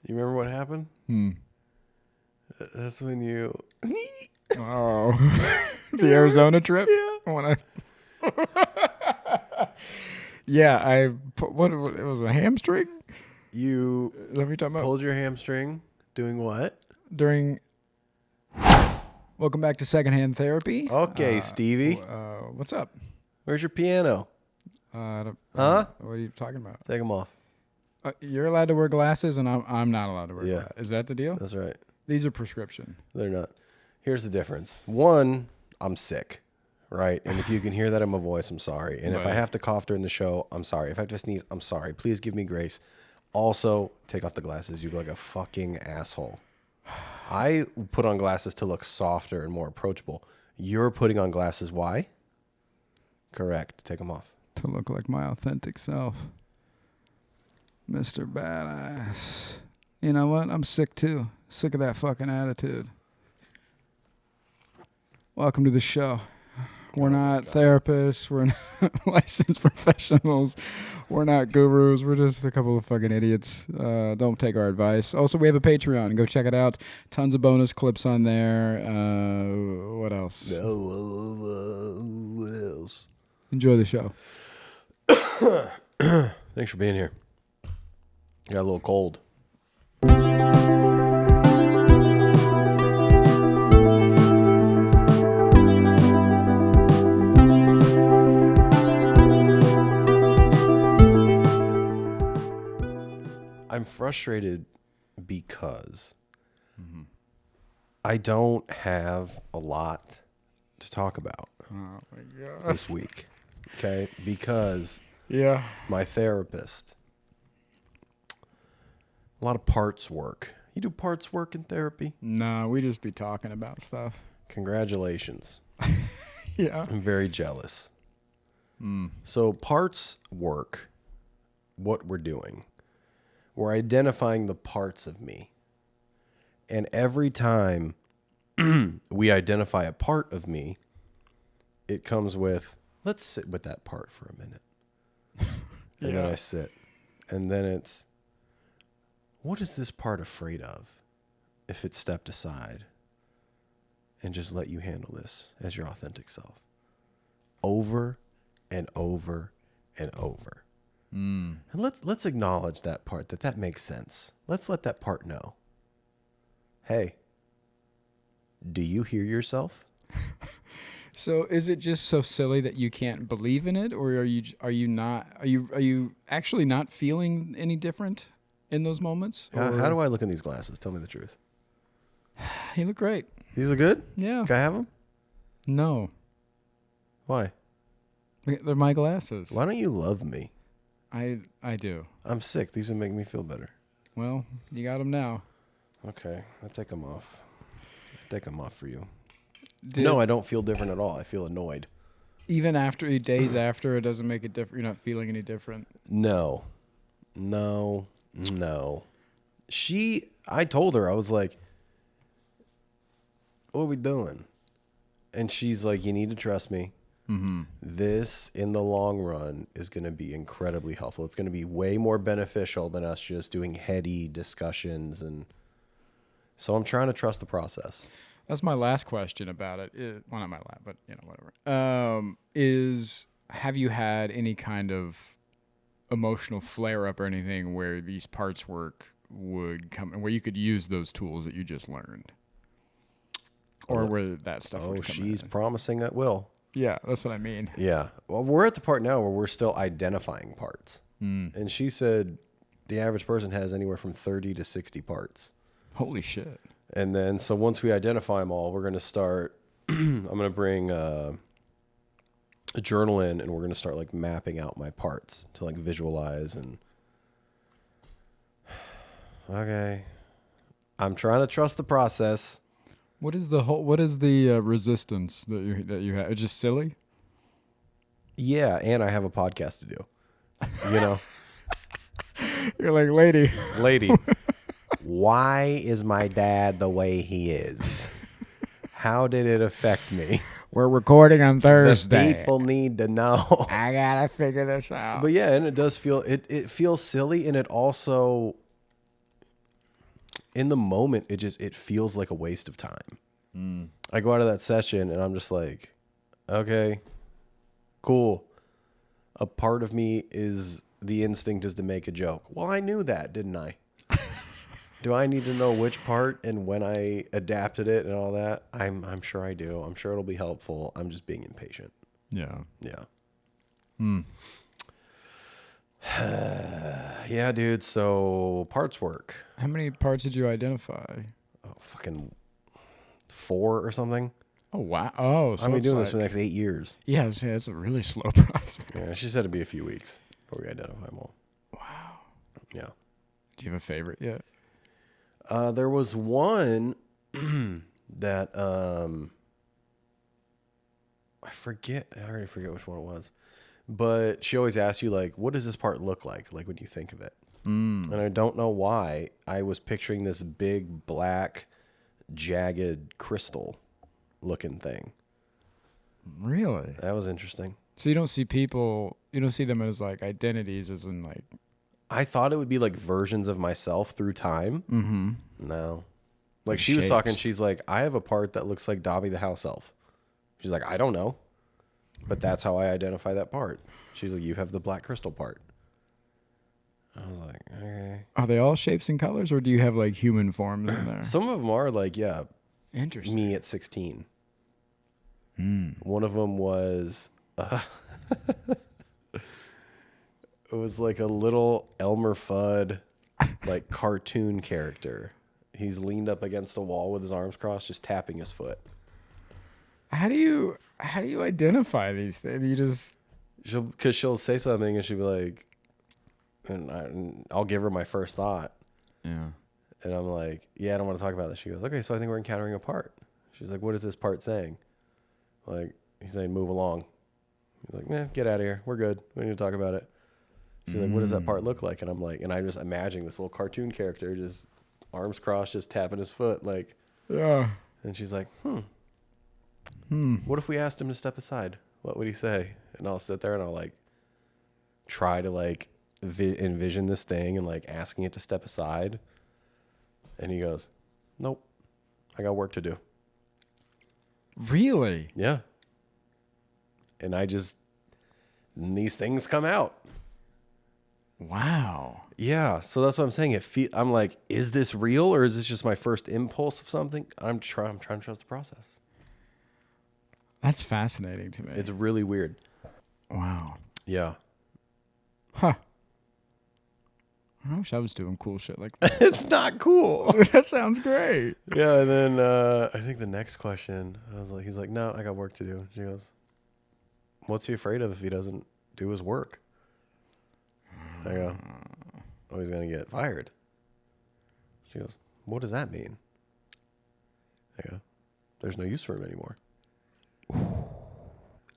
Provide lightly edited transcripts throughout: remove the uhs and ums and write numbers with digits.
You remember what happened? That's when you... Oh. The Arizona trip? Yeah. When yeah, what it was a hamstring? You Is that what you're talking about? pulled your hamstring doing what? During... Welcome back to Secondhand Therapy. Okay, Stevie. What's up? Where's your piano? Huh? Huh? What are you talking about? Take them off. You're allowed to wear glasses, and I'm not allowed to wear Yeah. glasses. Is that the deal? That's right. These are prescription. They're not. Here's the difference. One, I'm sick, right? And if you can hear that in my voice, I'm sorry. And if I Right. have to cough during the show, I'm sorry. If I have to sneeze, I'm sorry. Please give me grace. Also, take off the glasses. You look like a fucking asshole. I put on glasses to look softer and more approachable. You're putting on glasses. Why? Correct. Take them off. To look like my authentic self. Mr. Badass. You know what? I'm sick too. Sick of that fucking attitude. Welcome to the show. We're not therapists. We're not licensed professionals. We're not gurus. We're just a couple of fucking idiots. Don't take our advice. Also, we have a Patreon. Go check it out. Tons of bonus clips on there. What else? What else? Enjoy the show. Thanks for being here. Got a little cold. I'm frustrated because I don't have a lot to talk about Oh my god. this week. Okay? Because Yeah. my therapist, a lot of parts work. You do parts work in therapy? Nah, we just be talking about stuff. Congratulations. Yeah. I'm very jealous. So parts work, what we're doing, we're identifying the parts of me. And every time we identify a part of me, it comes with, let's sit with that part for a minute. And then I sit. And then it's, what is this part afraid of if it stepped aside and just let you handle this as your authentic self? Over and over and over. And let's acknowledge that part, that makes sense. Let's let that part know. Hey, do you hear yourself? So is it just so silly that you can't believe in it, or are you actually not feeling any different in those moments? How do I look in these glasses? Tell me the truth. You look great. These are good? Yeah. Can I have them? No, Why? they're my glasses. Why don't you love me? I do. I'm sick. These would make me feel better. Well, you got them now. Okay, I'll take them off. I'll take them off for you. No, I don't feel different at all. I feel annoyed. Even after days after, it doesn't make it different. You're not feeling any different. No. I told her, I was like, what are we doing? And she's like, you need to trust me. This, in the long run, is going to be incredibly helpful. It's going to be way more beneficial than us just doing heady discussions. And so I'm trying to trust the process. That's my last question about it. Well, not my last, but whatever. Is have you had any kind of emotional flare up or anything where these parts work would come and where you could use those tools that you just learned, or where that stuff? Oh, would come she's in? promising it will. Yeah, that's what I mean. Yeah. Well, we're at the part now where we're still identifying parts. And she said the average person has anywhere from 30 to 60 parts. Holy shit. And then, so once we identify them all, we're going to start, I'm going to bring a journal in, and we're going to start like mapping out my parts to like visualize. And okay, I'm trying to trust the process. What is the resistance that you have? It's just silly. Yeah. And I have a podcast to do, you know, You're like, lady. Why is my dad the way he is? How did it affect me? We're recording on Thursday. The people need to know. I gotta figure this out. But yeah, and it does feel, it feels silly, and it also, in the moment, it feels like a waste of time. I go out of that session and I'm just like, okay, cool. A part of me is the instinct is to make a joke. Well, I knew that, didn't I? Do I need to know which part and when I adapted it and all that? I'm sure I do. I'm sure it'll be helpful. I'm just being impatient. Yeah. Yeah. Yeah, dude. So parts work. How many parts did you identify? Oh, fucking 4 or something. Oh, wow. Oh, so I've been it's doing like, this for the next 8 years. yeah, it's a really slow process. Yeah, she said it'd be a few weeks before we identify them all. Wow. Yeah. Do you have a favorite yet? There was one that I already forget which one it was. But she always asks you, like, what does this part look like when you think of it? And I don't know why. I was picturing this big, black, jagged crystal looking thing. Really? That was interesting. So you don't see them as like identities, as in like. I thought it would be like versions of myself through time. Mm-hmm. No. Like she was Shapes. talking, she's like, I have a part that looks like Dobby the house elf. She's like, I don't know. But that's how I identify that part. She's like, you have the black crystal part. I was like, okay. Are they all shapes and colors, or do you have like human forms in there? Some of them are like, yeah, Interesting. me at 16. One of them was, it was like a little Elmer Fudd, like cartoon character. He's leaned up against a wall with his arms crossed, just tapping his foot. How do you identify these things? You just Because she'll say something and she'll be like, and I'll give her my first thought. yeah. And I'm like, yeah, I don't want to talk about this. She goes, okay, so I think we're encountering a part. She's like, what is this part saying? Like, he's saying, move along. He's like, man, get out of here. We're good. We don't need to talk about it. She's like, what does that part look like? And I'm like, and I just imagining this little cartoon character just arms crossed, just tapping his foot. Like, Yeah. and she's like, what if we asked him to step aside? What would he say? And I'll sit there and I'll like try to like envision this thing and like asking it to step aside. And he goes, nope, I got work to do. Really? Yeah. And these things come out. Wow. Yeah. So that's what I'm saying. I'm like, is this real or is this just my first impulse of something? I'm trying to trust the process. That's fascinating to me. It's really weird. Wow. Yeah. Huh. I wish I was doing cool shit like that. It's not cool. That sounds great. Yeah. And then I think the next question, he's like, no, I got work to do. She goes, what's he afraid of if he doesn't do his work? I go, oh, he's going to get fired. She goes, what does that mean? I go, there's no use for him anymore.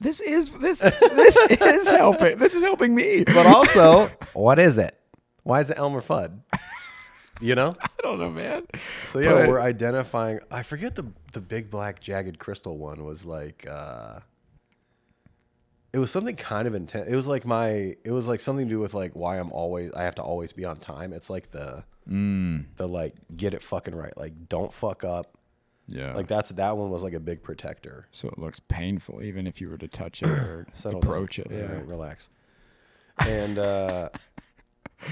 This is helping. This is helping me. But also, what is it? Why is it Elmer Fudd? You know? I don't know, man. So yeah, we're identifying. I forget the big black jagged crystal one was like. It was something kind of intense. It was like something to do with like why I have to always be on time. It's like the like get it fucking right. Like don't fuck up. Yeah. Like that one was like a big protector. So it looks painful even if you were to touch it or Settle approach down. it. Yeah. Right, relax. And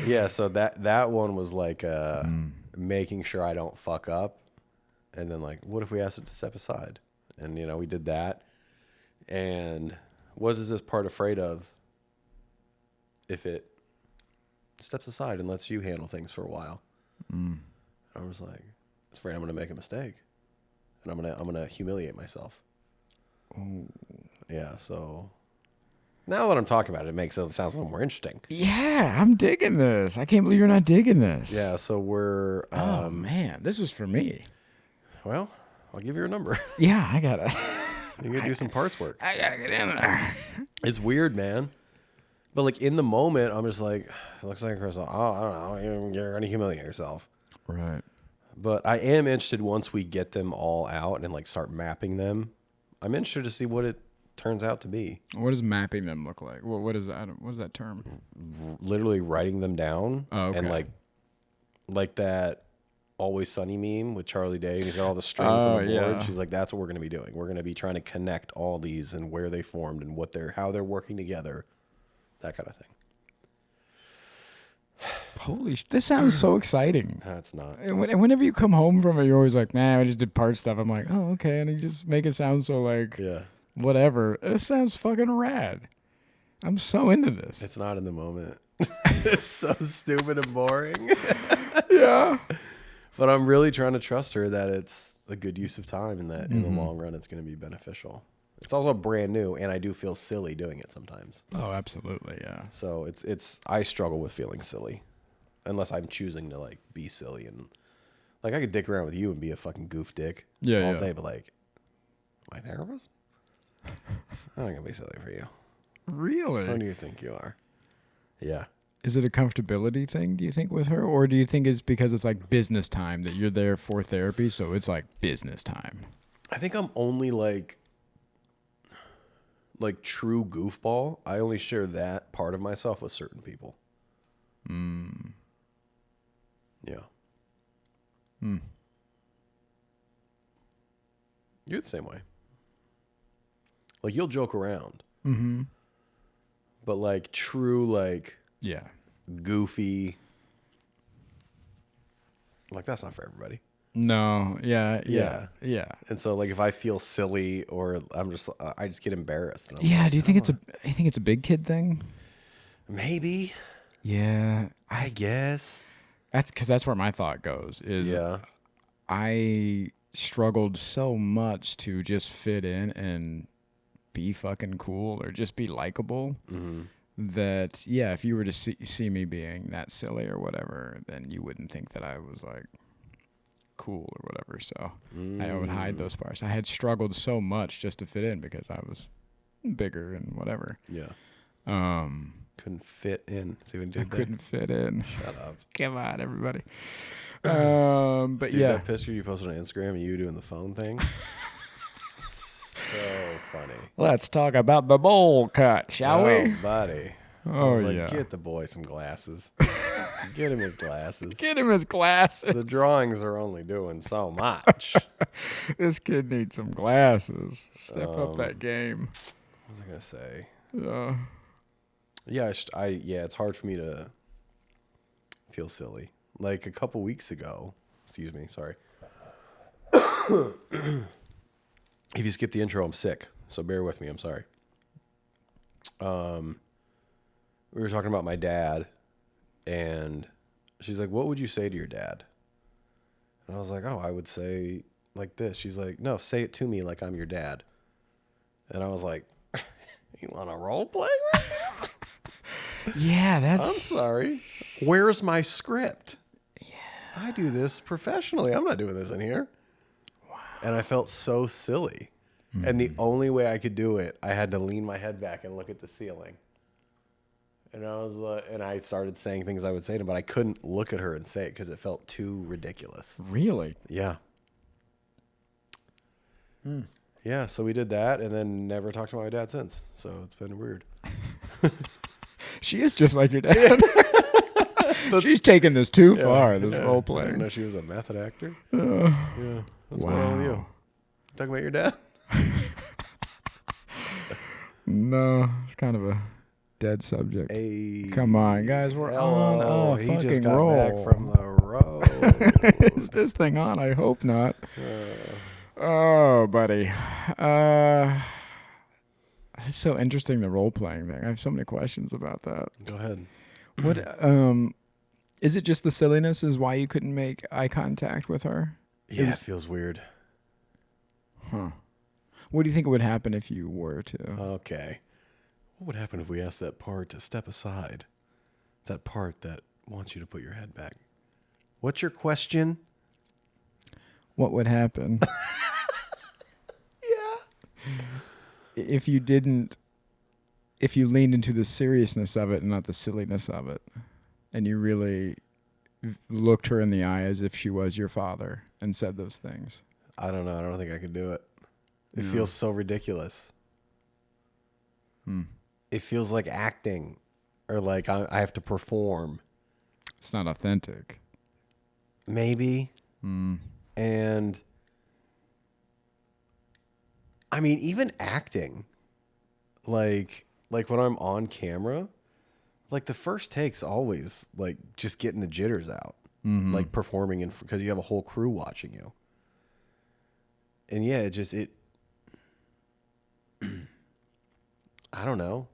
yeah, so that one was like making sure I don't fuck up. And then like, what if we asked it to step aside? And we did that. And what is this part afraid of if it steps aside and lets you handle things for a while? I was like, it's afraid I'm going to make a mistake. And I'm gonna humiliate myself. Ooh. Yeah, so now that I'm talking about it, it sounds a little more interesting. Yeah, I'm digging this. I can't believe you're not digging this. Yeah, so we're oh man, this is for me. Well, I'll give you a number. Yeah, I gotta You gotta do some parts work. I gotta get in there. It's weird, man. But like in the moment, I'm just like, it looks like a crystal. Oh, I don't know. You're gonna humiliate yourself. Right. But I am interested once we get them all out and like start mapping them. I'm interested to see what it turns out to be. What does mapping them look like? What is that? What is that term? Literally writing them down. Oh, okay. And like that Always Sunny meme with Charlie Day, and he's got all the strings on the board. Yeah. She's like, that's what we're going to be doing. We're going to be trying to connect all these and where they formed and how they're working together, that kind of thing. Holy this sounds so exciting. That's not. And whenever you come home from it, you're always like, man, I just did part stuff. I'm like, oh, okay. And you just make it sound so like, Yeah. whatever. It sounds fucking rad. I'm so into this. It's not in the moment. It's so stupid and boring. Yeah. But I'm really trying to trust her that it's a good use of time and that in the long run it's going to be beneficial. It's also brand new, and I do feel silly doing it sometimes. Oh, absolutely, yeah. So I struggle with feeling silly unless I'm choosing to like be silly, and like I could dick around with you and be a fucking goof dick all day, but like my therapist, I'm not going to be silly for you. Really? Who do you think you are? Yeah. Is it a comfortability thing, do you think, with her? Or do you think it's because it's like business time that you're there for therapy, so it's like business time? I think I'm only like true goofball. I only share that part of myself with certain people. Yeah. You're the same way. Like you'll joke around. But like true, like Yeah. goofy, like that's not for everybody. No, yeah. And so like if I feel silly or I just get embarrassed. And I'm Yeah, like, do you think it's a big kid thing? maybe? Yeah. I guess. That's where my thought goes is Yeah. I struggled so much to just fit in and be fucking cool or just be likable that, yeah, if you were to see me being that silly or whatever, then you wouldn't think that I was like cool or whatever. So I would hide those parts. I had struggled so much just to fit in because I was bigger and whatever. Yeah. Um, Couldn't fit in. See what you I did there? couldn't fit in. Shut up. Come on, everybody. But Dude, yeah. that picture you posted on Instagram of you doing the phone thing. So funny. Let's talk about the bowl cut, shall we? Buddy. I Oh, was like, yeah. get the boy some glasses. Get him his glasses. Get him his glasses. The drawings are only doing so much. This kid needs some glasses. Step up that game. What was I gonna say? Yeah. Yeah, it's hard for me to feel silly. Like a couple weeks ago, excuse me, sorry. If you skip the intro, I'm sick, so bear with me. I'm sorry. We were talking about my dad, and she's like, "What would you say to your dad?" And I was like, "Oh, I would say like this." She's like, "No, say it to me like I'm your dad." And I was like, "You want to role play right now?" Yeah, that's... I'm sorry. Where's my script? Yeah. I do this professionally. I'm not doing this in here. Wow. And I felt so silly. And the only way I could do it, I had to lean my head back and look at the ceiling. And I was like, and I started saying things I would say to him, but I couldn't look at her and say it because it felt too ridiculous. Really? Yeah. Yeah, so we did that and then never talked to my dad since. So it's been weird. She is just like your dad. She's taking this too far, this role I didn't playing. know she was a method actor. Yeah. What's going on with you? Talking about your dad? No, it's kind of a dead subject. Hey, Come on, guys, we're on a he fucking just got roll. back from the road. Is this thing on? I hope not. Oh, buddy. It's so interesting, the role playing thing. I have so many questions about that. Go ahead. What is it just the silliness is why you couldn't make eye contact with her? Yeah, it feels weird. Huh. What do you think would happen if you were to? Okay. What would happen if we asked that part to step aside? That part that wants you to put your head back. What's your question? What would happen? Yeah. If you leaned into the seriousness of it and not the silliness of it, and you really looked her in the eye as if she was your father and said those things. I don't know. I don't think I could do it. It feels so ridiculous. It feels like acting or like I have to perform. It's not authentic. Maybe. And I mean, even acting, like when I'm on camera, like the first take's always like just getting the jitters out, like performing in, because you have a whole crew watching you. And yeah, I don't know.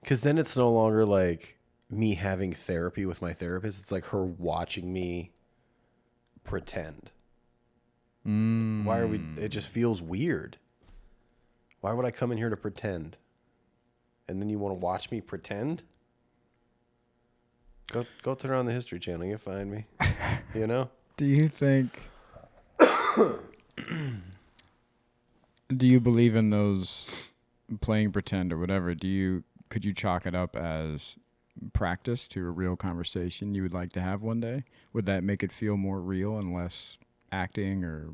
Because then it's no longer like me having therapy with my therapist. It's like her watching me pretend. Why are we? It just feels weird. Why would I come in here to pretend? And then you want to watch me pretend? Go turn on the History Channel. You'll find me. You know? Do you think... do you believe in those playing pretend or whatever? Could you chalk it up as practice to a real conversation you would like to have one day? Would that make it feel more real and less acting or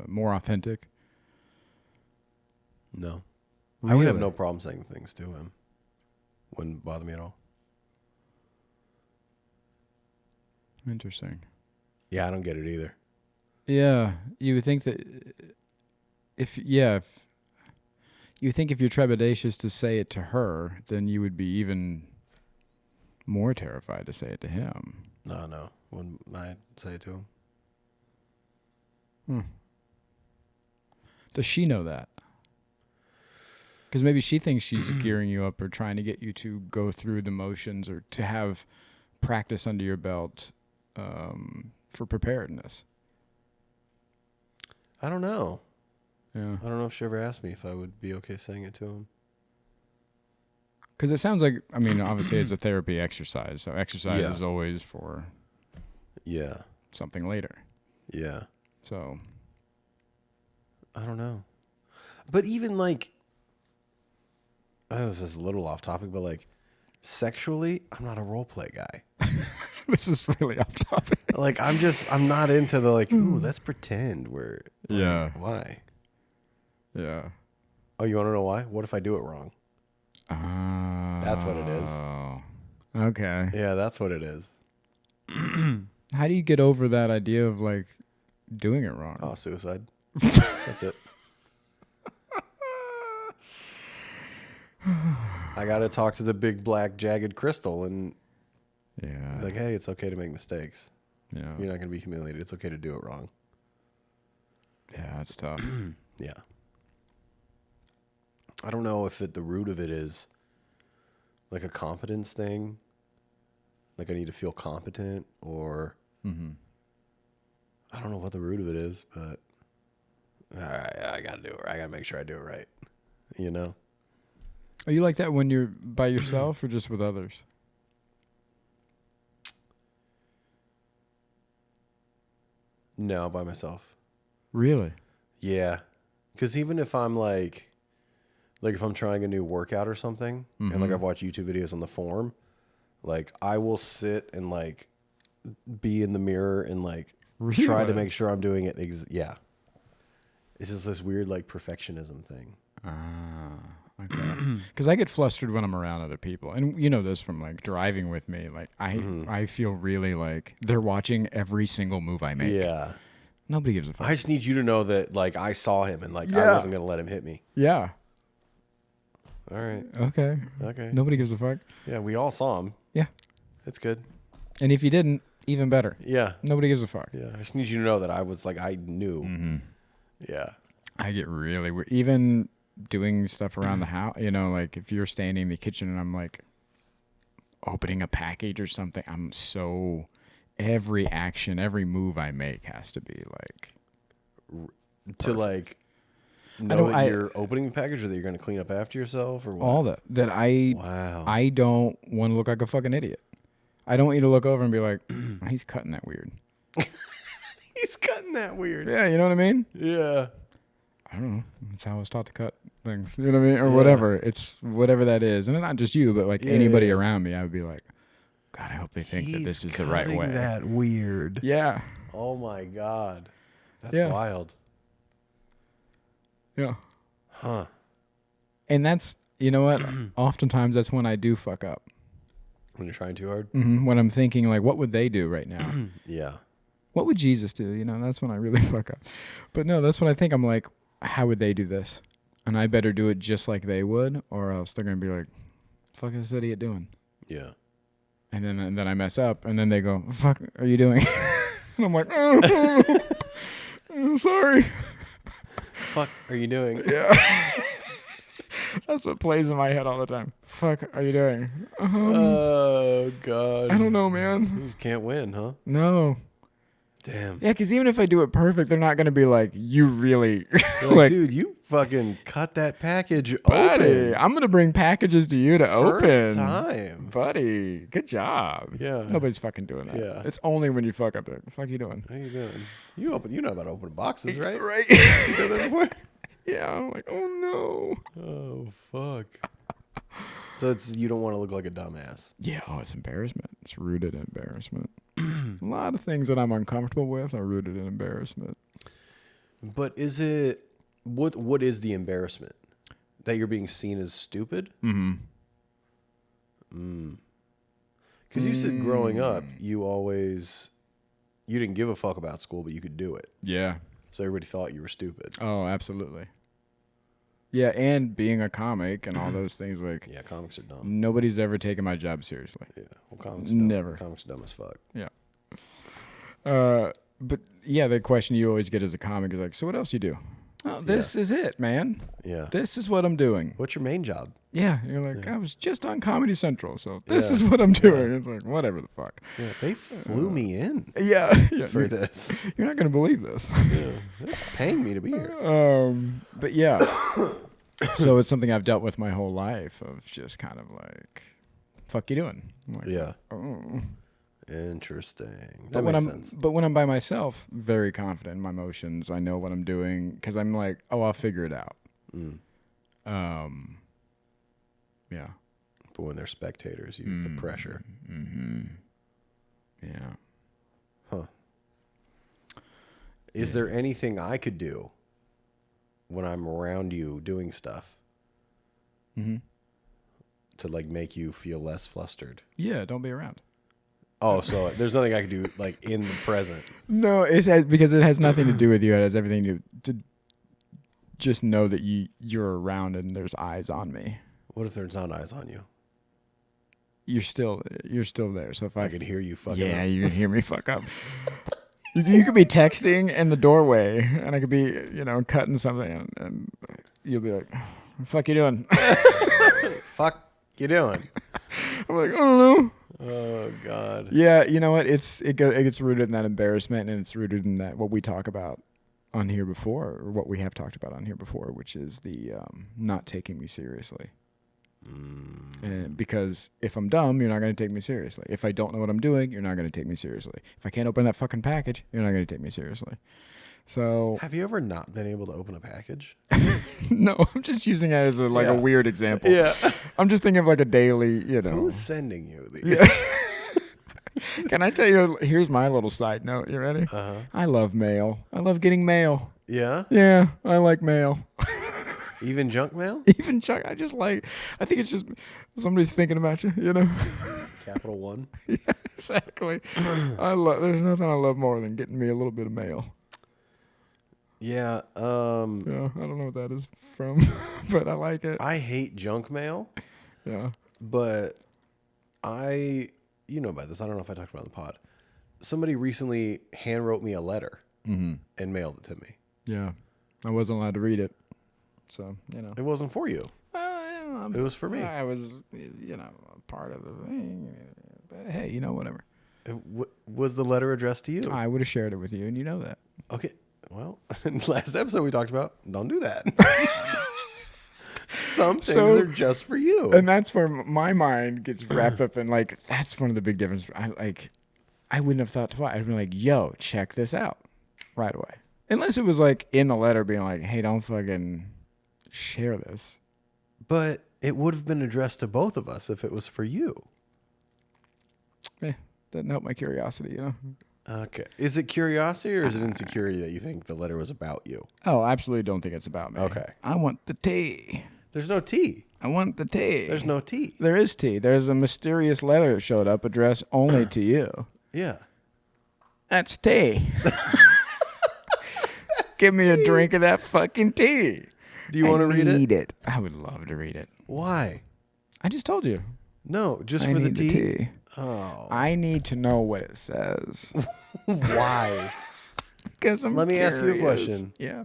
more authentic? No. Really? I would have no problem saying things to him. Wouldn't bother me at all. Interesting. Yeah, I don't get it either. Yeah, you would think that if you think if you're trepidatious to say it to her, then you would be even more terrified to say it to him. No. Wouldn't I say it to him? Does she know that? Because maybe she thinks she's gearing you up or trying to get you to go through the motions or to have practice under your belt for preparedness. I don't know. Yeah. I don't know if she ever asked me if I would be okay saying it to him. Because it sounds like, I mean, obviously it's a therapy exercise. So exercise is always for something later. Yeah. So. I don't know. But even like, this is a little off topic, but like sexually, I'm not a role play guy. This is really off topic. Like, I'm not into the like, ooh, let's pretend we're. Yeah. Why? Yeah. Oh, you want to know why? What if I do it wrong? That's what it is. Okay. Yeah, that's what it is. How do you get over that idea of like doing it wrong? Oh, suicide. That's it. I got to talk to the big black jagged crystal and like, hey, it's okay to make mistakes. Yeah. You're not going to be humiliated. It's okay to do it wrong. Yeah, that's tough. Yeah. I don't know if the root of it is like a confidence thing. Like I need to feel competent or I don't know what the root of it is, but I got to do it. I got to make sure I do it right. You know? Are you like that when you're by yourself or just with others? No, by myself. Really? Yeah. Because even if I'm like if I'm trying a new workout or something, and like I've watched YouTube videos on the form, like I will sit and like be in the mirror and like try to make sure I'm doing it. Yeah. It's just this weird like perfectionism thing. Okay. Because I get flustered when I'm around other people, and you know this from like driving with me. Like I feel really like they're watching every single move I make. Yeah. Nobody gives a fuck. I just need you to know that like I saw him and like I wasn't gonna let him hit me. Yeah. All right. Okay. Nobody gives a fuck. Yeah, we all saw him. Yeah. It's good. And if you didn't, even better. Yeah. Nobody gives a fuck. Yeah. I just need you to know that I was like I knew. Yeah. I get really weird. Even doing stuff around the house, you know, like if you're standing in the kitchen and I'm like opening a package or something, every action, every move I make has to be like to like know that you're opening the package or that you're going to clean up after yourself or what? All that I don't want to look like a fucking idiot. I don't want you to look over and be like, he's cutting that weird. He's cutting that weird. Yeah, you know what I mean? Yeah. I don't know. That's how I was taught to cut things. You know what I mean? Or whatever. It's whatever that is. And not just you, but like anybody around me, I would be like, God, I hope they think that this is the right way. That weird. Yeah. Oh my God. That's wild. Yeah. Huh. And that's, you know what? Oftentimes that's when I do fuck up. When you're trying too hard? When I'm thinking, like, what would they do right now? Yeah. What would Jesus do? You know, that's when I really fuck up. But no, that's when I think I'm like, how would they do this? And I better do it just like they would, or else they're going to be like, fuck is this idiot doing? Yeah. And then I mess up, and then they go, fuck are you doing? And I'm like, oh, sorry. Fuck are you doing? Yeah. That's what plays in my head all the time. Fuck are you doing? Oh, God. I don't know, man. You just can't win, huh? No. Damn. Yeah, because even if I do it perfect, they're not going to be like, you really... Like, dude, you fucking cut that package buddy, open. I'm going to bring packages to you to open. First time. Buddy, good job. Yeah. Nobody's fucking doing that. Yeah. It's only when you fuck up there. What the fuck are you doing? How you doing? You know about opening boxes, right? Right. You done that before? Yeah, I'm like, oh, no. Oh, fuck. So you don't want to look like a dumbass. Yeah, it's embarrassment. It's rooted in embarrassment. A lot of things that I'm uncomfortable with are rooted in embarrassment. But is it... What is the embarrassment? That you're being seen as stupid? Mm-hmm. Because you said growing up, you didn't give a fuck about school, but you could do it. Yeah. So everybody thought you were stupid. Oh, absolutely. Yeah, and being a comic and all those things, like... Yeah, comics are dumb. Nobody's ever taken my job seriously. Yeah, well, comics are dumb. Never. Comics are dumb as fuck. Yeah. But yeah, the question you always get as a comic is like, so what else you do? Oh, this is it, man. Yeah. This is what I'm doing. What's your main job? Yeah. You're like, I was just on Comedy Central, so this is what I'm doing. It's like, whatever the fuck. Yeah, they flew me in Yeah. for this. You're not going to believe this. Yeah, they're paying me to be here. But yeah. So it's something I've dealt with my whole life of just kind of like, fuck you doing? I'm like, Yeah. Oh. Interesting. But That makes sense. But when I'm by myself, very confident in my emotions. I know what I'm doing because I'm like, oh, I'll figure it out. Yeah. But when they're spectators, the pressure. Mm-hmm. Yeah. Huh. Is there anything I could do when I'm around you doing stuff to like make you feel less flustered? Yeah, don't be around. Oh, so there's nothing I could do like in the present. No, because it has nothing to do with you. It has everything to just know that you're around and there's eyes on me. What if there's not eyes on you? You're still there. So if I could hear you fucking yeah, up. you can hear me fuck up. You could be texting in the doorway, and I could be, cutting something, and you'll be like, "Fuck you doing?" Fuck you doing? I'm like, I don't know. Oh God. Yeah, you know what? It gets rooted in that embarrassment, and it's rooted in that what we talk about on here before, or what we have talked about on here before, which is the not taking me seriously. And because if I'm dumb, you're not going to take me seriously. If I don't know what I'm doing, you're not going to take me seriously. If I can't open that fucking package, you're not going to take me seriously. So have you ever not been able to open a package? No, I'm just using it as a weird example. Yeah. I'm just thinking of like a daily, Who's sending you these? Yeah. Can I tell you, here's my little side note. You ready? Uh-huh. I love mail. I love getting mail. Yeah? Yeah, I like mail. Even junk mail? Even junk. I think it's just somebody's thinking about you, Capital One? Yeah, exactly. There's nothing I love more than getting me a little bit of mail. Yeah. Yeah, I don't know what that is from, but I like it. I hate junk mail. Yeah. But you know about this. I don't know if I talked about it on the pod. Somebody recently hand wrote me a letter and mailed it to me. Yeah. I wasn't allowed to read it. So, It wasn't for you. It was for me. I was, part of the thing. But hey, whatever. Was the letter addressed to you? I would have shared it with you, and you know that. Okay. Well, in the last episode we talked about, don't do that. Some things are just for you. And that's where my mind gets wrapped up in, that's one of the big differences. I wouldn't have thought twice. I'd be like, yo, check this out right away. Unless it was in the letter being like, hey, don't fucking share this. But it would have been addressed to both of us if it was for you. Doesn't help my curiosity, Okay. Is it curiosity or is it insecurity that you think the letter was about you? Oh, I absolutely don't think it's about me. Okay. I want the tea. There's no tea. I want the tea. There's no tea. There is tea. There's a mysterious letter that showed up addressed only to you. Yeah. That's tea. Give me a drink of that fucking tea. Do you want to read it? I would love to read it. Why? I just told you. No, just I for the need tea? Oh. I need to know what it says. Why? Because I'm Let me ask you a curious. question. Yeah.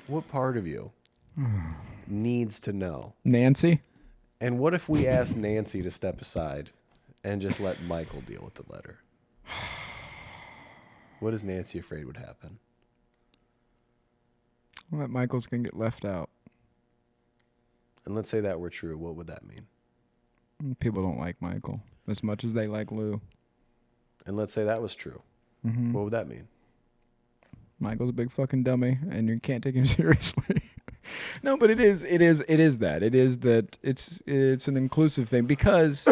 What part of you needs to know? Nancy? And what if we ask Nancy to step aside and just let Michael deal with the letter? What is Nancy afraid would happen? Well, that Michael's going to get left out. And let's say that were true. What would that mean? People don't like Michael as much as they like Lou. And let's say that was true. What would that mean? Michael's a big fucking dummy, and you can't take him seriously. No, but it is that. It is that it's an inclusive thing because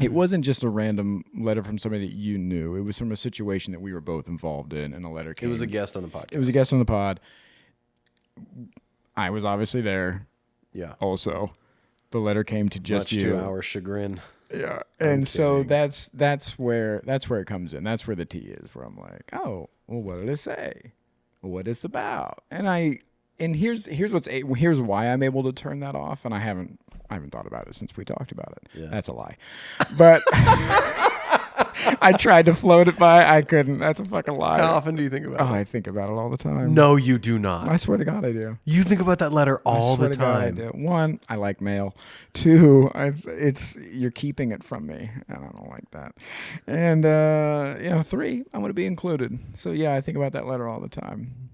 it wasn't just a random letter from somebody that you knew. It was from a situation that we were both involved in, and a letter came. It was a guest on the podcast. It was a guest on the pod. I was obviously there. Yeah. Also, the letter came to just Much you. to our chagrin. Yeah. And so that's where it comes in. That's where the tea is. Where I'm like, oh, well, what did it say? What it's about? And here's why I'm able to turn that off. And I haven't thought about it since we talked about it. Yeah. That's a lie. But I tried to float it by. I couldn't. That's a fucking lie. How often do you think about it? I think about it all the time. No, you do not. I swear to God, I do. You think about that letter all the time. I do. One, I like mail. Two, you're keeping it from me, and I don't like that. And three, I want to be included. So yeah, I think about that letter all the time.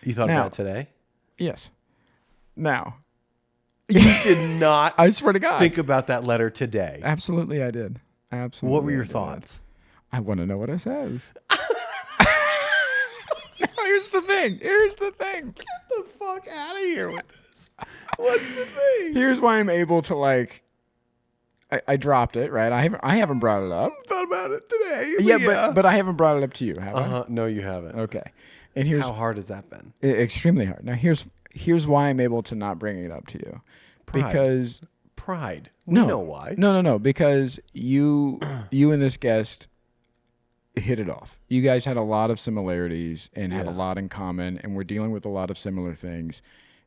You thought about it today? Yes. Now, you did not. I swear to God, think about that letter today. Absolutely, I did. Absolutely. What were your thoughts? I want to know what it says. Here's the thing. Get the fuck out of here with this. What's the thing? Here's why I'm able to I dropped it, right? I haven't brought it up. Thought about it today. Yeah, but I haven't brought it up to you, have I? No, you haven't. Okay. And here's how hard has that been? Extremely hard. Now here's why I'm able to not bring it up to you. Pride. Because pride. We know why. No. Because you and this guest hit it off. You guys had a lot of similarities and had a lot in common, and we're dealing with a lot of similar things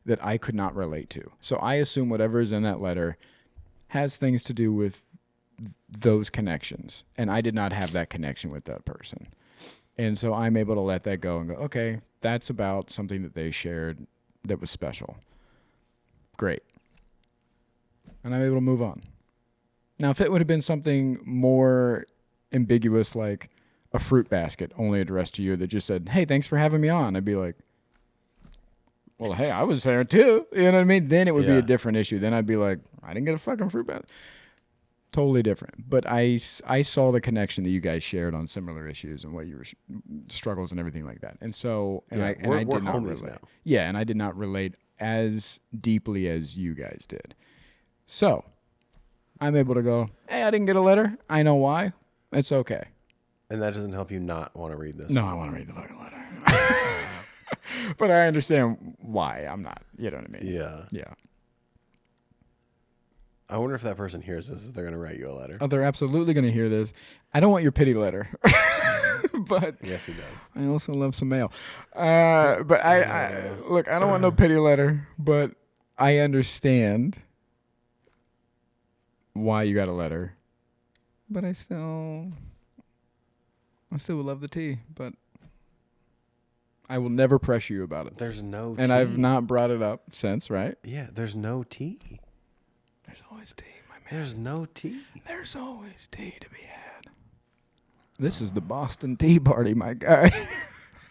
that I could not relate to. So I assume whatever is in that letter has things to do with those connections, and I did not have that connection with that person. And so I'm able to let that go and go, okay, that's about something that they shared that was special. Great. And I'm able to move on. Now, if it would have been something more ambiguous, like a fruit basket only addressed to you that just said, hey, thanks for having me on, I'd be like, well, hey, I was there too. You know what I mean? Then it would be a different issue. Then I'd be like, I didn't get a fucking fruit basket. Totally different. But I saw the connection that you guys shared on similar issues and what your struggles and everything like that. And so, I did not relate. Now. Yeah, and I did not relate as deeply as you guys did. So, I'm able to go, hey, I didn't get a letter. I know why. It's okay. And that doesn't help you not want to read this. No, I want to read the fucking letter. But I understand why I'm not. You know what I mean? Yeah. Yeah. I wonder if that person hears this, if they're going to write you a letter. Oh, they're absolutely going to hear this. I don't want your pity letter. But yes, he does. I also love some mail. But I look, I don't want no pity letter, but I understand why you got a letter. But I still would love the tea, but I will never pressure you about it. There's no tea. And I've not brought it up since, right? Yeah, there's no tea. There's always tea, my man. There's no tea. There's always tea to be had. This is the Boston Tea Party, my guy.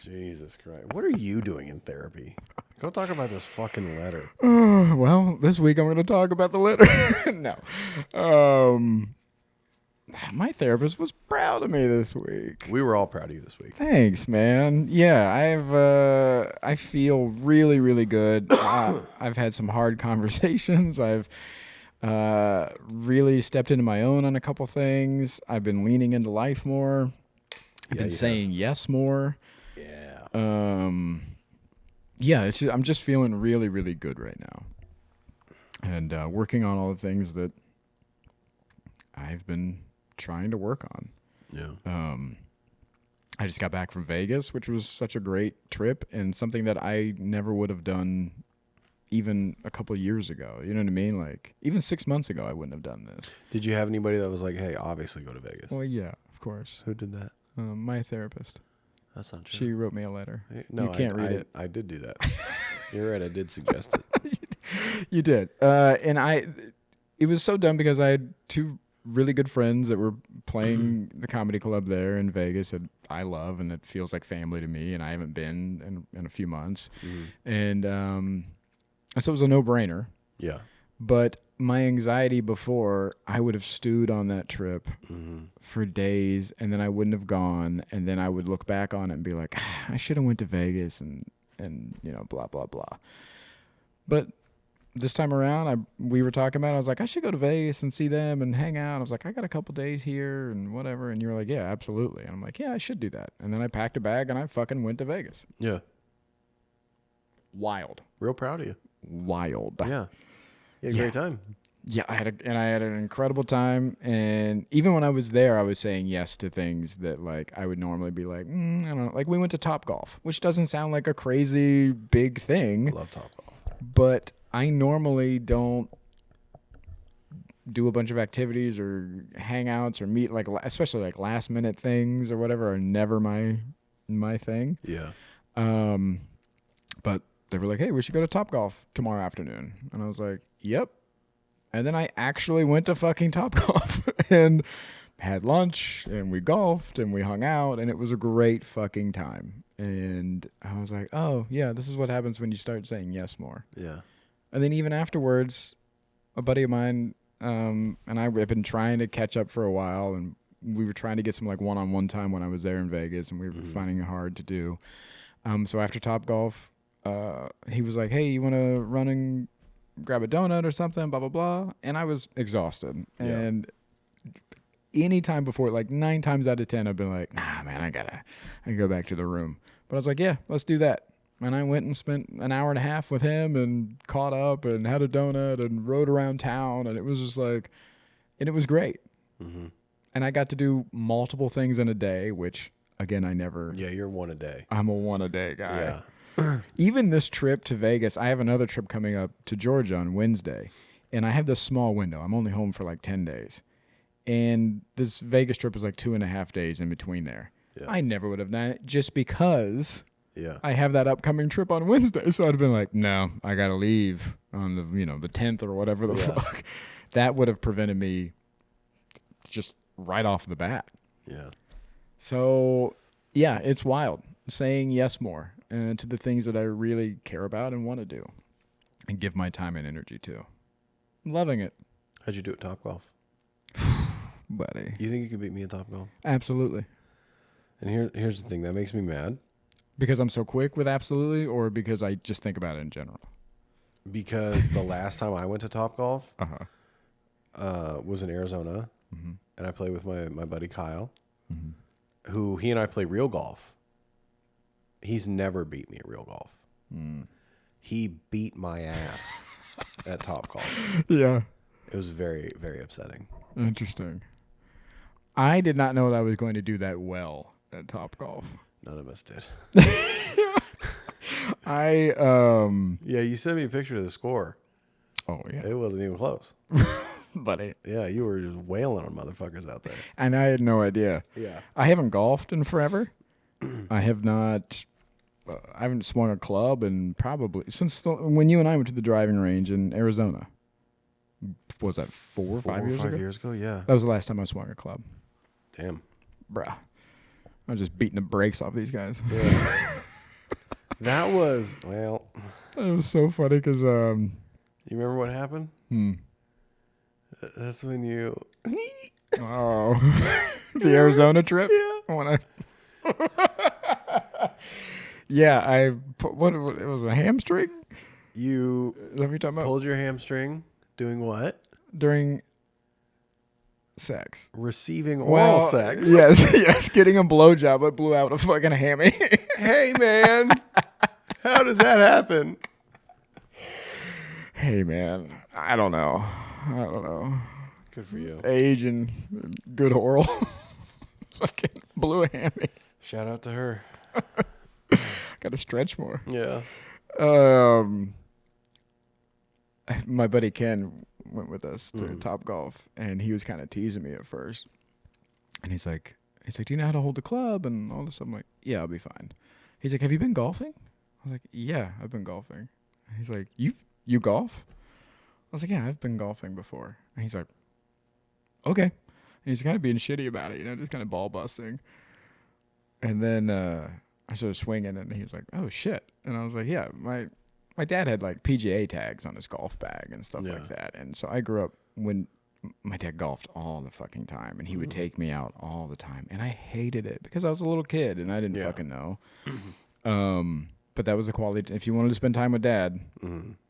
Jesus Christ. What are you doing in therapy? Go talk about this fucking letter. Well, this week I'm going to talk about the letter. No. My therapist was proud of me this week. We were all proud of you this week. Thanks, man. Yeah, I feel really, really good. I've had some hard conversations. I've really stepped into my own on a couple things. I've been leaning into life more. I've been saying yes more. Yeah. Yeah, I'm just feeling really, really good right now. and working on all the things that I've been trying to work on. Yeah. I just got back from Vegas, which was such a great trip and something that I never would have done even a couple of years ago. You know what I mean? Like, even 6 months ago, I wouldn't have done this. Did you have anybody that was like, hey, obviously go to Vegas? Well, yeah, of course. Who did that? My therapist. That's not true. She wrote me a letter. No, you can't read it. I did do that. You're right. I did suggest it. You did. It was so dumb because I had two really good friends that were playing the comedy club there in Vegas that I love and it feels like family to me, and I haven't been in a few months. And so it was a no-brainer. Yeah. But my anxiety before, I would have stewed on that trip for days, and then I wouldn't have gone, and then I would look back on it and be like, I should have went to Vegas and you know, blah, blah, blah. But this time around, we were talking about it. I was like, I should go to Vegas and see them and hang out. I was like, I got a couple days here and whatever. And you were like, yeah, absolutely. And I'm like, yeah, I should do that. And then I packed a bag and I fucking went to Vegas. Yeah. Wild. Real proud of you. Wild. Yeah. You had a great time. Yeah, I had an incredible time. And even when I was there, I was saying yes to things that like I would normally be like, I don't know. Like we went to Topgolf, which doesn't sound like a crazy big thing. I love Topgolf. But I normally don't do a bunch of activities or hangouts or meet, like especially like last minute things or whatever are never my thing. Yeah. But they were like, hey, we should go to Topgolf tomorrow afternoon. And I was like, yep. And then I actually went to fucking Topgolf and had lunch and we golfed and we hung out and it was a great fucking time. And I was like, oh yeah, this is what happens when you start saying yes more. Yeah. And then even afterwards, a buddy of mine and I have been trying to catch up for a while, and we were trying to get some like one-on-one time when I was there in Vegas, and we were finding it hard to do. So after Topgolf, he was like, hey, you want to run and grab a donut or something, blah, blah, blah. And I was exhausted. Yeah. And any time before, like 9 times out of 10, I've been like, nah, man, I gotta go back to the room. But I was like, yeah, let's do that. And I went and spent an hour and a half with him and caught up and had a donut and rode around town. And it was just like, and it was great. And I got to do multiple things in a day, which again, I never. Yeah, you're one a day. I'm a one a day guy. Yeah. Even this trip to Vegas, I have another trip coming up to Georgia on Wednesday. And I have this small window. I'm only home for like 10 days. And this Vegas trip is like 2.5 days in between there. Yeah. I never would have done it just because I have that upcoming trip on Wednesday. So I'd have been like, no, I got to leave on the, the 10th or whatever the fuck. That would have prevented me just right off the bat. Yeah. So, yeah, it's wild. Saying yes more to the things that I really care about and want to do and give my time and energy to. I'm loving it. How'd you do at Topgolf? Buddy. You think you could beat me at Topgolf? Absolutely. And here's the thing that makes me mad. Because I'm so quick with absolutely, or because I just think about it in general? Because the last time I went to Topgolf was in Arizona, and I played with my buddy Kyle, who he and I play real golf. He's never beat me at real golf. He beat my ass at Topgolf. Yeah. It was very, very upsetting. Interesting. I did not know that I was going to do that well at Topgolf. None of us did. Yeah, you sent me a picture of the score. Oh, yeah. It wasn't even close. Buddy. Yeah, you were just wailing on motherfuckers out there. And I had no idea. Yeah. I haven't golfed in forever. I haven't swung a club in probably since when you and I went to the driving range in Arizona. Was that 4 or 5 years ago? 5 years ago, yeah. That was the last time I swung a club. Damn. Bruh. I was just beating the brakes off these guys. Yeah. That was, well. It was so funny because. You remember what happened? That's when you. Oh. The Arizona trip? Yeah. Yeah, what it was a hamstring? You Is that what you're talking about? pulled your hamstring doing what? During sex. Receiving oral sex. Yes, getting a blowjob, but blew out a fucking hammy. Hey, man. How does that happen? Hey, man, I don't know. Good for you. Age and good oral. Fucking blew a hammy. Shout out to her. Got to stretch more. Yeah. My buddy Ken went with us to Top Golf, and he was kind of teasing me at first. And he's like, do you know how to hold the club and all this stuff? I'm like, yeah, I'll be fine. He's like, have you been golfing? I was like, yeah, I've been golfing. He's like, you golf? I was like, yeah, I've been golfing before. And he's like, okay. And he's kind of being shitty about it, just kind of ball busting. And then I started swinging, and he was like, oh, shit. And I was like, yeah, my dad had like PGA tags on his golf bag and stuff like that. And so I grew up when my dad golfed all the fucking time, and he would take me out all the time. And I hated it because I was a little kid and I didn't fucking know. But that was the quality. If you wanted to spend time with dad,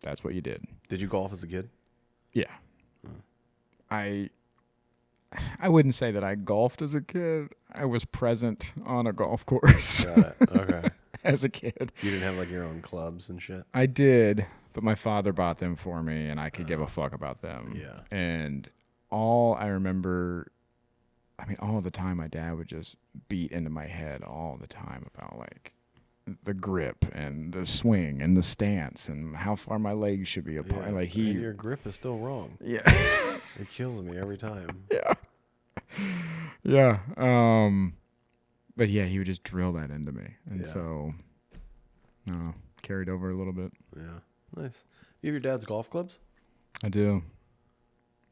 that's what you did. Did you golf as a kid? Yeah. I wouldn't say that I golfed as a kid. I was present on a golf course. Got it. Okay. As a kid. You didn't have like your own clubs and shit? I did, but my father bought them for me, and I could give a fuck about them. Yeah. And all I remember, all the time my dad would just beat into my head all the time about like the grip and the swing and the stance and how far my legs should be apart. Yeah. Like And your grip is still wrong. Yeah. It kills me every time. Yeah. Yeah. But yeah, he would just drill that into me. And so, I don't know, carried over a little bit. Yeah. Nice. You have your dad's golf clubs? I do.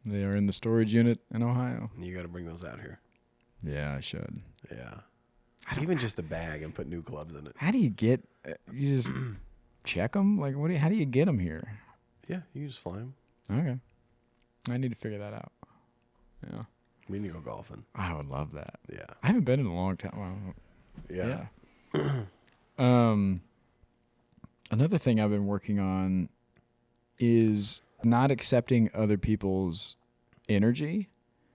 They are in the storage unit in Ohio. You got to bring those out here. Yeah, I should. Yeah. Even just a bag and put new clubs in it. How do you get, you just check them? Like, how do you get them here? Yeah, you can just fly them. Okay. I need to figure that out. Yeah. We need to go golfing. I would love that. Yeah. I haven't been in a long time. Well, Yeah. Another thing I've been working on is not accepting other people's energy.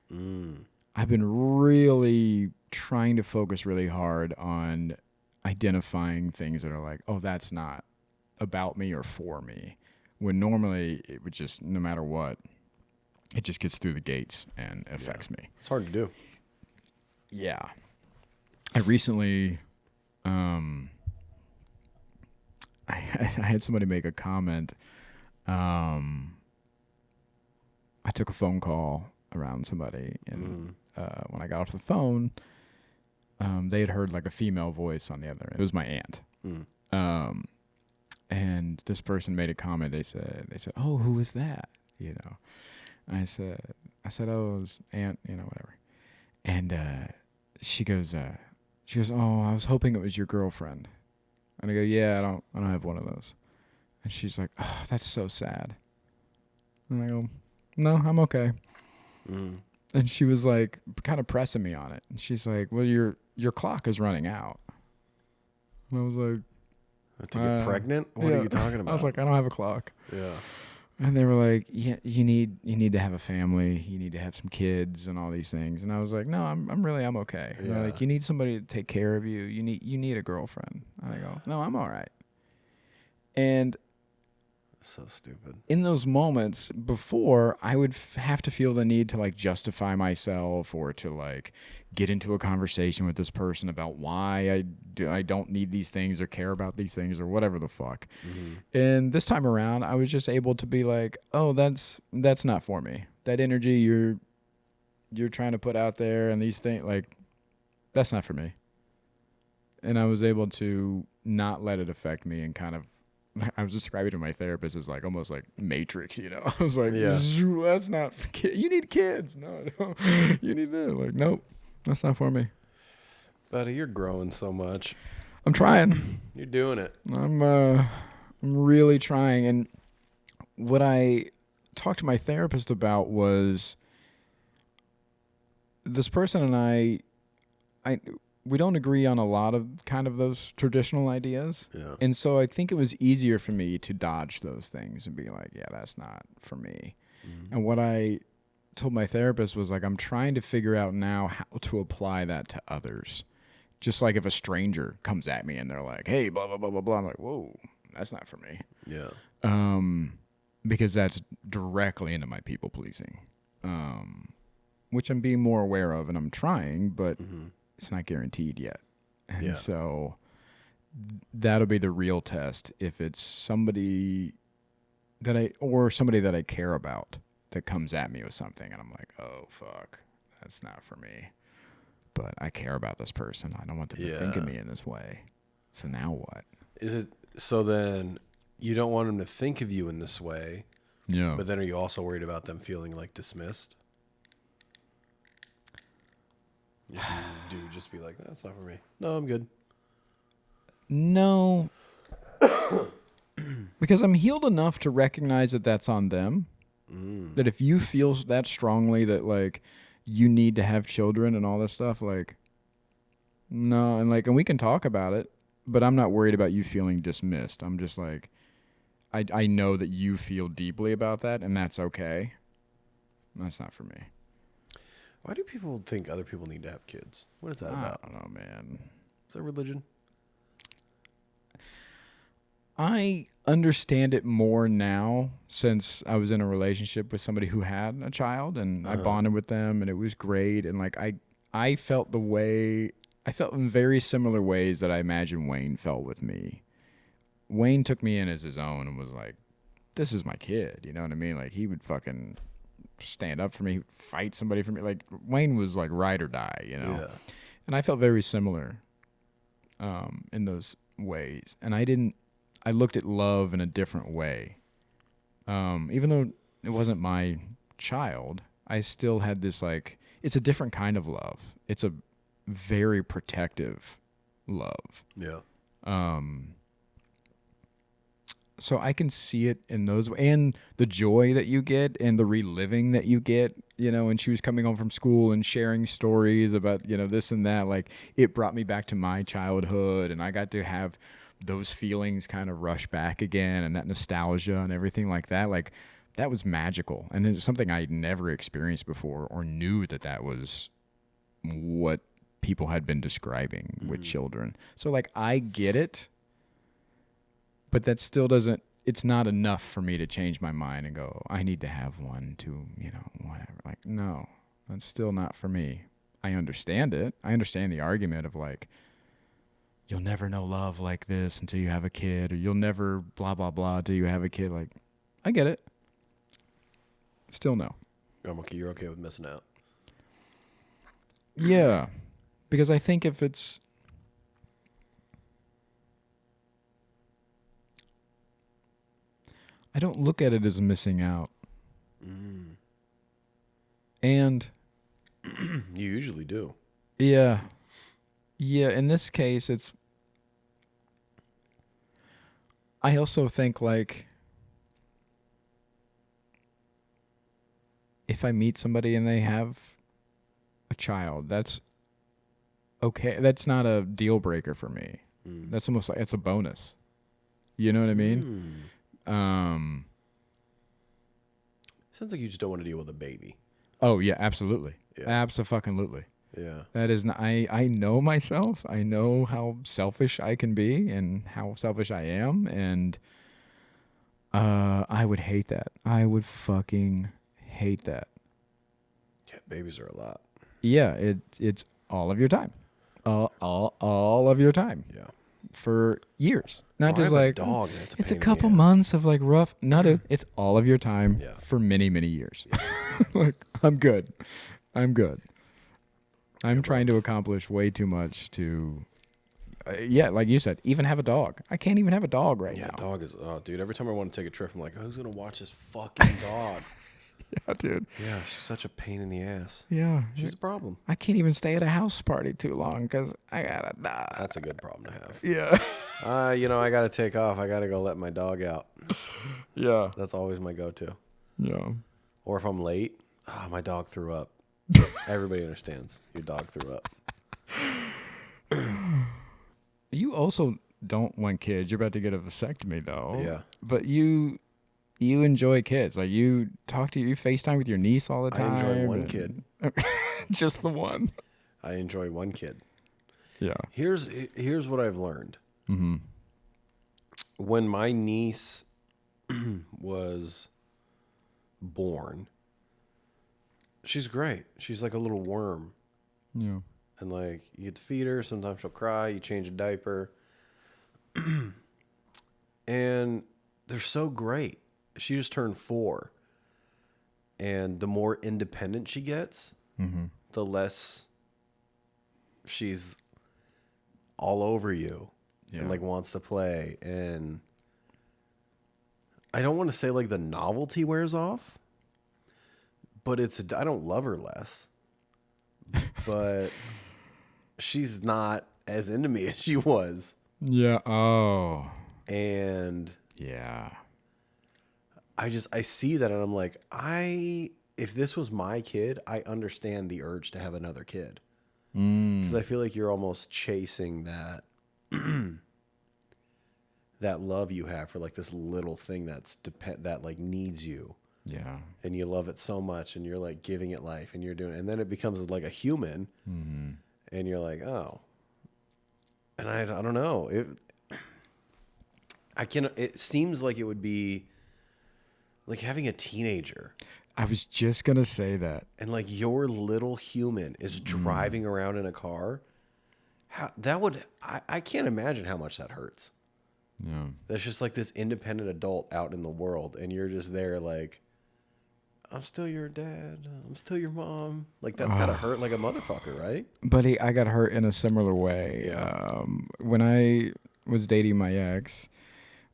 I've been really trying to focus really hard on identifying things that are like, oh, that's not about me or for me. When normally it would just, no matter what, it just gets through the gates and affects me. It's hard to do. Yeah. I recently, I had somebody make a comment. I took a phone call around somebody, and when I got off the phone, they had heard like a female voice on the other end. It was my aunt. And this person made a comment. They said, "Oh, who is that?" I said, "Oh, it was Aunt, whatever." And she goes, "Oh, I was hoping it was your girlfriend." And I go, "Yeah, I don't have one of those." And she's like, "Oh, that's so sad." And I go, "No, I'm okay." And she was like, kind of pressing me on it. And she's like, "Well, your clock is running out." And I was like, to get pregnant? What are you talking about? I was like, "I don't have a clock." Yeah. And they were like, "Yeah, you need to have a family. You need to have some kids and all these things." And I was like, "No, I'm okay." And they're like, "You need somebody to take care of you. You need a girlfriend." And I go, "No, I'm all right." And so stupid. In those moments before, I would have to feel the need to like justify myself or to like get into a conversation with this person about why I don't need these things or care about these things or whatever the fuck. And this time around, I was just able to be like, "Oh, that's not for me. That energy you're trying to put out there and these things, like, that's not for me." And I was able to not let it affect me and kind of, I was describing it to my therapist as like almost like Matrix, I was like, "That's not for kids. You need kids. No, you need that." Like, nope, that's not for me. Buddy, you're growing so much. I'm trying. You're doing it. I'm really trying. And what I talked to my therapist about was this person and I we don't agree on a lot of kind of those traditional ideas. Yeah. And so I think it was easier for me to dodge those things and be like, yeah, that's not for me. And what I told my therapist was like, I'm trying to figure out now how to apply that to others. Just like if a stranger comes at me and they're like, "Hey, blah, blah, blah, blah, blah." I'm like, "Whoa, that's not for me." Yeah. because that's directly into my people pleasing, which I'm being more aware of and I'm trying, but it's not guaranteed yet. And so that'll be the real test if it's somebody that I care about that comes at me with something and I'm like, oh fuck, that's not for me. But I care about this person. I don't want them to think of me in this way. So now what? Is it so then you don't want them to think of you in this way? Yeah. But then are you also worried about them feeling like dismissed? If you do just be like, that's not for me. No, I'm good. No. Because I'm healed enough to recognize that that's on them. That if you feel that strongly that like you need to have children and all this stuff, like, no. And we can talk about it, but I'm not worried about you feeling dismissed. I'm just like, I know that you feel deeply about that and that's okay. That's not for me. Why do people think other people need to have kids? What is that about? I don't know, man. Is that religion? I understand it more now since I was in a relationship with somebody who had a child and I bonded with them and it was great. And like, I felt in very similar ways that I imagine Wayne felt with me. Wayne took me in as his own and was like, this is my kid. You know what I mean? Like he would fucking stand up for me, fight somebody for me. Like Wayne was like ride or die, you know? Yeah. And I felt very similar in those ways. And I looked at love in a different way. Even though it wasn't my child, I still had this like, it's a different kind of love. It's a very protective love. Yeah. So I can see it in those, and the joy that you get and the reliving that you get, you know, and she was coming home from school and sharing stories about, you know, this and that. Like it brought me back to my childhood and I got to have those feelings kind of rush back again and that nostalgia and everything like that. Like that was magical. And it's something I'd never experienced before or knew that was what people had been describing with children. So like, I get it, but that still it's not enough for me to change my mind and go, I need to have one to, you know, whatever. Like, no, that's still not for me. I understand it. I understand the argument of like, you'll never know love like this until you have a kid, or you'll never blah, blah, blah till you have a kid. Like, I get it. Still no. You're okay with missing out. Yeah. Because I think if it's, I don't look at it as missing out. And you usually do. Yeah. Yeah, in this case, I also think like, if I meet somebody and they have a child, that's okay. That's not a deal breaker for me. That's almost like, it's a bonus. You know what I mean? Sounds like you just don't want to deal with a baby. Oh yeah, absolutely. Yeah. Absolutely. Yeah. That is not, I know myself. I know how selfish I can be and how selfish I am. And I would hate that. I would fucking hate that. Yeah, babies are a lot. Yeah, it's all of your time. All of your time. Yeah. For years. Not I just have like, a dog, it's a couple months of like rough. No, dude, it's all of your time Yeah. for many, many years. Like, I'm good. I'm trying to accomplish way too much to, like you said, even have a dog. I can't even have a dog right now. Yeah, dog is, dude, every time I want to take a trip, I'm like, who's going to watch this fucking dog? Yeah, dude. Yeah, she's such a pain in the ass. Yeah. She's a problem. I can't even stay at a house party too long because I got to die. That's a good problem to have. Yeah. You know, I got to take off. I got to go let my dog out. Yeah. That's always my go-to. Yeah. Or if I'm late, my dog threw up. Everybody understands. Your dog threw up. You also don't want kids. You're about to get a vasectomy though. Yeah. But you enjoy kids. Like you FaceTime with your niece all the time. I enjoy one kid. Just the one. I enjoy one kid. Yeah. Here's what I've learned. Mm-hmm. When my niece was born, she's great. She's like a little worm. Yeah. And like you get to feed her. Sometimes she'll cry. You change a diaper. And they're so great. She just turned 4. And the more independent she gets, the less she's all over you and like wants to play. And I don't want to say like the novelty wears off, but I don't love her less, but she's not as into me as she was. Yeah. Oh. And yeah. I see that and I'm like, if this was my kid, I understand the urge to have another kid. Because I feel like you're almost chasing that that love you have for like this little thing that like needs you. Yeah. And you love it so much and you're like giving it life and you're doing it. And then it becomes like a human and you're like, oh. And I don't know. It seems like it would be like having a teenager. I was just going to say that. And like your little human is driving around in a car. I can't imagine how much that hurts. Yeah. That's just like this independent adult out in the world. And you're just there like, I'm still your dad. I'm still your mom. Like that's gotta hurt like a motherfucker, right? Buddy, I got hurt in a similar way. Yeah. When I was dating my ex,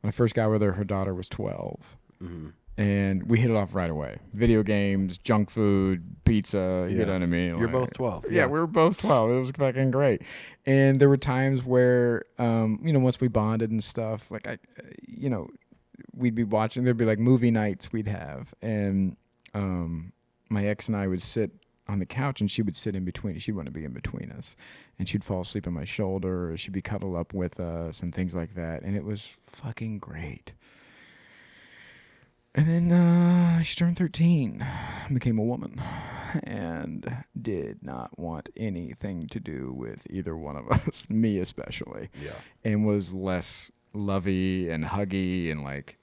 when I first got with her, her daughter was 12. Mm-hmm. And we hit it off right away. Video games, junk food, pizza, you know what I mean? You're both 12. Yeah, we were both 12. It was fucking great. And there were times where, once we bonded and stuff, like we'd be watching, there'd be like movie nights we'd have. And my ex and I would sit on the couch and she would sit in between. She'd want to be in between us. And she'd fall asleep on my shoulder or she'd be cuddled up with us and things like that. And it was fucking great. And then she turned 13, became a woman, and did not want anything to do with either one of us, me especially. Yeah. And was less lovey and huggy and like,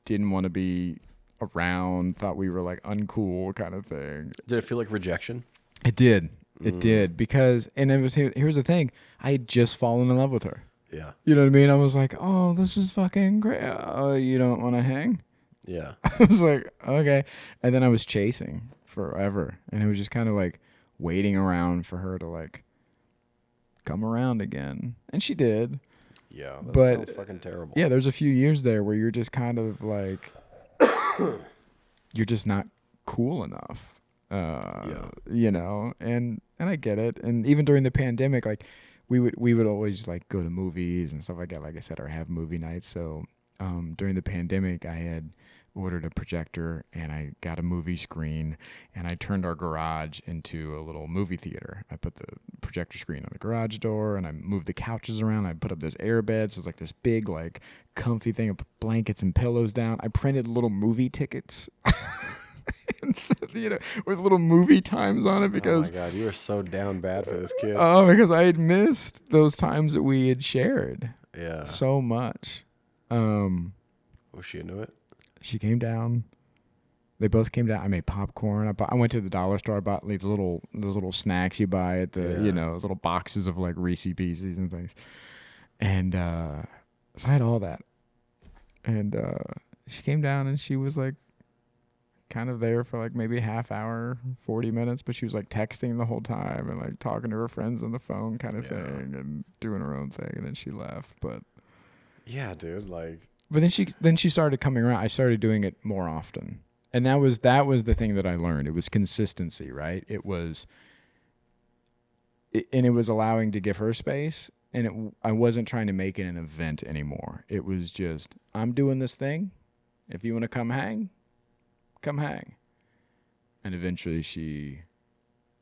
didn't want to be around, thought we were like uncool kind of thing. Did it feel like rejection? It did. It did because, and it was, here's the thing, I had just fallen in love with her. Yeah. You know what I mean? I was like, oh, this is fucking great. You don't want to hang? Yeah. I was like, okay. And then I was chasing forever. And it was just kind of like waiting around for her to like come around again. And she did. Yeah. That but sounds fucking terrible. Yeah, there's a few years there where you're just kind of like, you're just not cool enough. And I get it. And even during the pandemic, like, we would always like go to movies and stuff like that, like I said, or have movie nights. So during the pandemic, I had ordered a projector and I got a movie screen and I turned our garage into a little movie theater. I put the projector screen on the garage door and I moved the couches around. I put up this air bed, so it was like this big, like comfy thing. I put blankets and pillows down. I printed little movie tickets. And so, with little movie times on it because... Oh, my God. You were so down bad for this kid. Oh, because I had missed those times that we had shared. Yeah. So much. Was she into it? She came down. They both came down. I made popcorn. I went to the dollar store. I bought those little snacks you buy at the, those little boxes of like Reese Pieces and things. And so I had all that. And she came down and she was like, kind of there for like maybe a half hour, 40 minutes, but she was like texting the whole time and like talking to her friends on the phone kind of thing and doing her own thing, and then she left. But yeah, dude, like, but then she started coming around. I started doing it more often, and that was the thing that I learned. It was consistency, right? It was allowing to give her space, and I wasn't trying to make it an event anymore. It was just, I'm doing this thing. If you want to come hang, come hang. And eventually she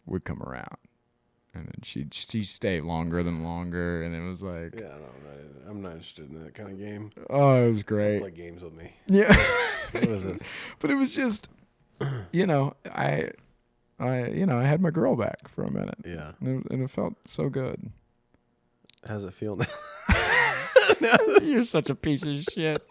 would come around. And then she'd stay longer, and it was like... Yeah, no, I'm not interested in that kind of game. Oh, it was great. Don't play games with me. Yeah. What is this? But it was just, I had my girl back for a minute. Yeah. And it felt so good. How's it feel now? You're such a piece of shit.